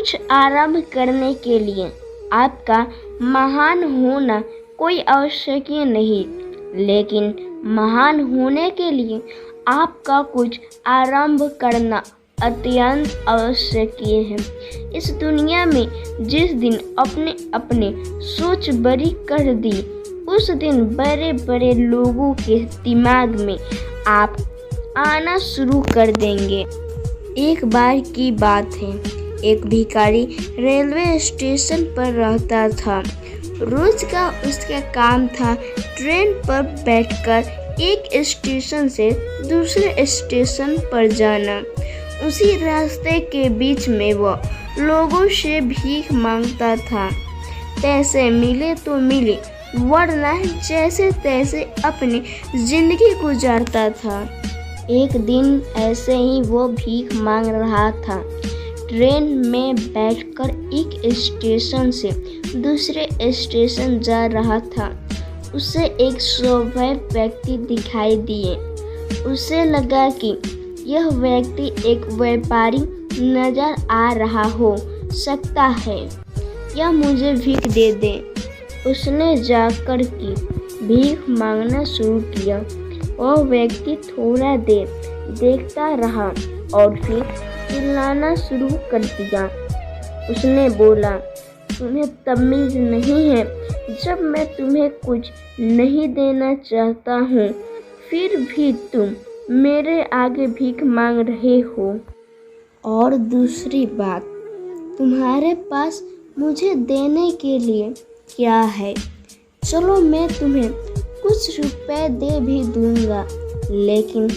कुछ आरंभ करने के लिए आपका महान होना कोई आवश्यक नहीं, लेकिन महान होने के लिए आपका कुछ आरंभ करना अत्यंत आवश्यक है। इस दुनिया में जिस दिन अपने अपने सोच बड़ी कर दी, उस दिन बड़े बड़े लोगों के दिमाग में आप आना शुरू कर देंगे। एक बार की बात है, एक भिखारी रेलवे स्टेशन पर रहता था। रोज का उसका काम था ट्रेन पर बैठकर एक स्टेशन से दूसरे स्टेशन पर जाना। उसी रास्ते के बीच में वह लोगों से भीख मांगता था। पैसे मिले तो मिले, वरना जैसे तैसे अपनी जिंदगी गुजारता था। एक दिन ऐसे ही वो भीख मांग रहा था। ट्रेन में बैठकर एक स्टेशन से दूसरे स्टेशन जा रहा था। उसे एक स्वाभाविक व्यक्ति दिखाई दिए। उसे लगा कि यह व्यक्ति एक व्यापारी नजर आ रहा हो सकता है, यह मुझे भीख दे दे। उसने जाकर की भीख मांगना शुरू किया। वह व्यक्ति थोड़ा देर देखता रहा और फिर चिल्लाना शुरू कर दिया। उसने बोला, तुम्हें तमीज़ नहीं है? जब मैं तुम्हें कुछ नहीं देना चाहता हूँ, फिर भी तुम मेरे आगे भीख मांग रहे हो। और दूसरी बात, तुम्हारे पास मुझे देने के लिए क्या है? चलो मैं तुम्हें कुछ रुपए दे भी दूंगा, लेकिन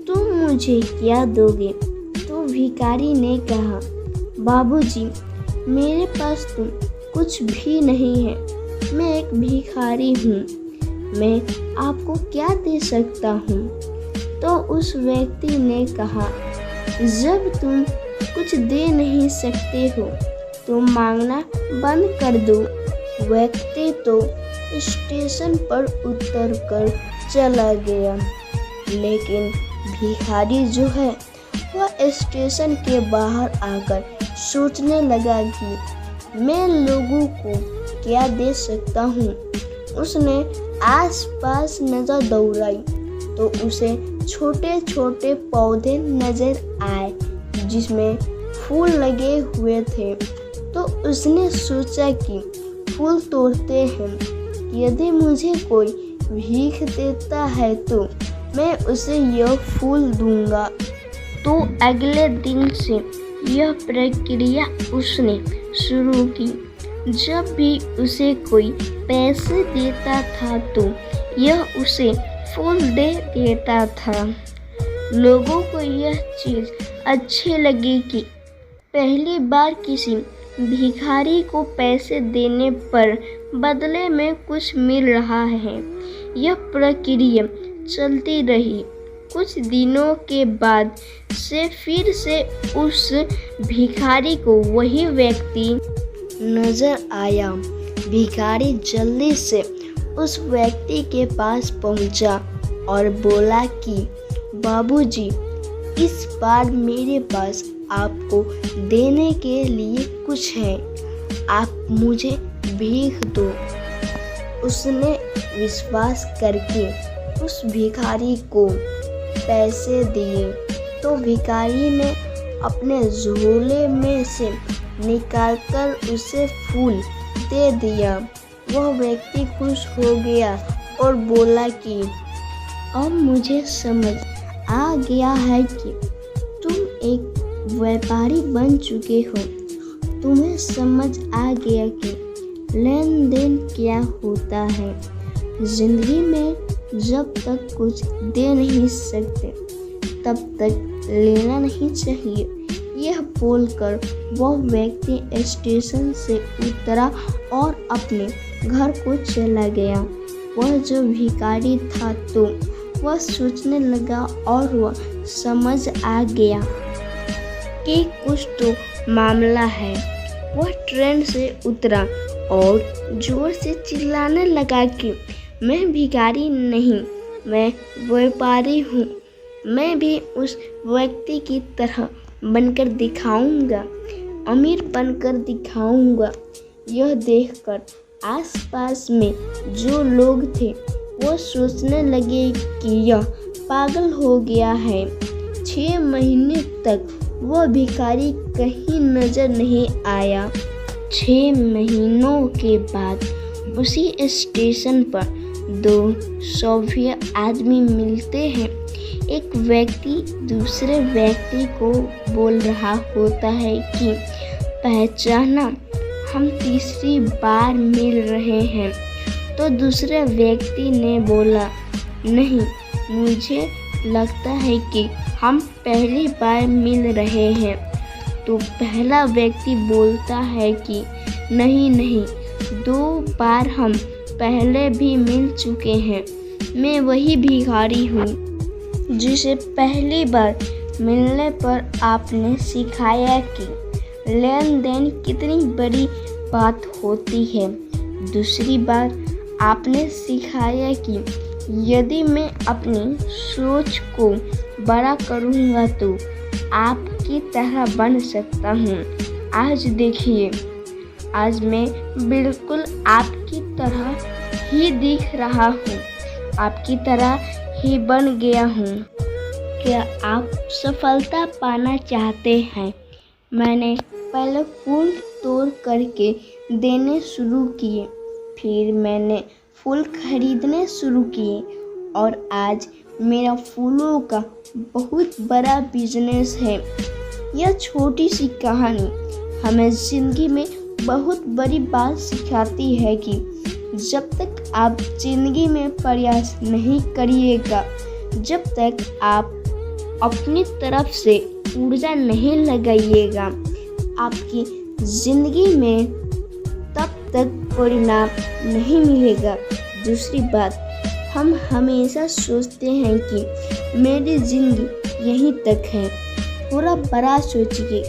तुम मुझे क्या दोगे? तो भिखारी ने कहा, बाबूजी, मेरे पास तो कुछ भी नहीं है। मैं एक भिखारी हूँ, मैं आपको क्या दे सकता हूँ? तो उस व्यक्ति ने कहा, जब तुम कुछ दे नहीं सकते हो तो मांगना बंद कर दो। व्यक्ति तो स्टेशन पर उतरकर चला गया, लेकिन भिखारी जो है वह स्टेशन के बाहर आकर सोचने लगा कि मैं लोगों को क्या दे सकता हूँ। उसने आसपास नजर दौड़ाई तो उसे छोटे छोटे पौधे नजर आए जिसमें फूल लगे हुए थे। तो उसने सोचा कि फूल तोड़ते हैं, यदि मुझे कोई भीख देता है तो मैं उसे यह फूल दूंगा। तो अगले दिन से यह प्रक्रिया उसने शुरू की। जब भी उसे कोई पैसे देता था तो यह उसे फूल दे देता था। लोगों को यह चीज़ अच्छी लगी कि पहली बार किसी भिखारी को पैसे देने पर बदले में कुछ मिल रहा है। यह प्रक्रिया चलती रही। कुछ दिनों के बाद से फिर से उस भिखारी को वही व्यक्ति नजर आया। भिखारी जल्दी से उस व्यक्ति के पास पहुंचा और बोला कि बाबूजी, इस बार मेरे पास आपको देने के लिए कुछ है, आप मुझे भीख दो। उसने विश्वास करके उस भिखारी को पैसे दिए। तो भिखारी ने अपने झोले में से निकालकर उसे फूल दे दिया। वह व्यक्ति खुश हो गया और बोला कि अब मुझे समझ आ गया है कि तुम एक व्यापारी बन चुके हो। तुम्हें समझ आ गया कि लेन देन क्या होता है। जिंदगी में जब तक कुछ दे नहीं सकते तब तक लेना नहीं चाहिए। यह बोलकर वह व्यक्ति स्टेशन से उतरा और अपने घर को चला गया। वह जो भिखारी था तो वह सोचने लगा और वह समझ आ गया कि कुछ तो मामला है। वह ट्रेन से उतरा और जोर से चिल्लाने लगा कि मैं भिखारी नहीं, मैं व्यापारी हूँ। मैं भी उस व्यक्ति की तरह बनकर दिखाऊंगा। अमीर बनकर दिखाऊंगा। यह देखकर आसपास में जो लोग थे वो सोचने लगे कि यह पागल हो गया है। 6 महीने तक वह भिखारी कहीं नजर नहीं आया। 6 महीनों के बाद उसी स्टेशन पर 2 सभ्य आदमी मिलते हैं। एक व्यक्ति दूसरे व्यक्ति को बोल रहा होता है कि पहचाना, हम तीसरी बार मिल रहे हैं। तो दूसरे व्यक्ति ने बोला, नहीं, मुझे लगता है कि हम पहली बार मिल रहे हैं। तो पहला व्यक्ति बोलता है कि नहीं, 2 बार हम पहले भी मिल चुके हैं। मैं वही भिखारी हूँ जिसे पहली बार मिलने पर आपने सिखाया कि लेन देन कितनी बड़ी बात होती है। दूसरी बार आपने सिखाया कि यदि मैं अपनी सोच को बड़ा करूँगा तो आपकी तरह बन सकता हूँ। आज देखिए, आज मैं बिल्कुल आपकी तरह ही दिख रहा हूँ, आपकी तरह ही बन गया हूँ। क्या आप सफलता पाना चाहते हैं? मैंने पहले फूल तोड़ करके देने शुरू किए, फिर मैंने फूल खरीदने शुरू किए और आज मेरा फूलों का बहुत बड़ा बिजनेस है। यह छोटी सी कहानी हमें ज़िंदगी में बहुत बड़ी बात सिखाती है कि जब तक आप ज़िंदगी में प्रयास नहीं करिएगा, जब तक आप अपनी तरफ से ऊर्जा नहीं लगाइएगा, आपकी ज़िंदगी में तब तक परिणाम नहीं मिलेगा। दूसरी बात, हम हमेशा सोचते हैं कि मेरी ज़िंदगी यहीं तक है। थोड़ा बड़ा सोचिए,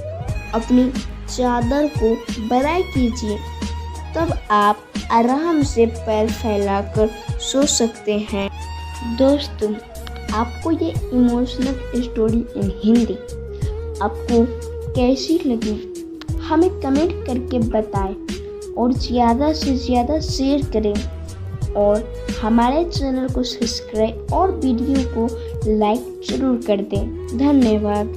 अपनी चादर को बड़ा कीजिए, तब आप आराम से पैर फैलाकर सो सकते हैं। दोस्तों, आपको ये इमोशनल स्टोरी इन हिंदी आपको कैसी लगी हमें कमेंट करके बताएं और ज़्यादा से ज़्यादा शेयर करें और हमारे चैनल को सब्सक्राइब और वीडियो को लाइक ज़रूर कर दें। धन्यवाद।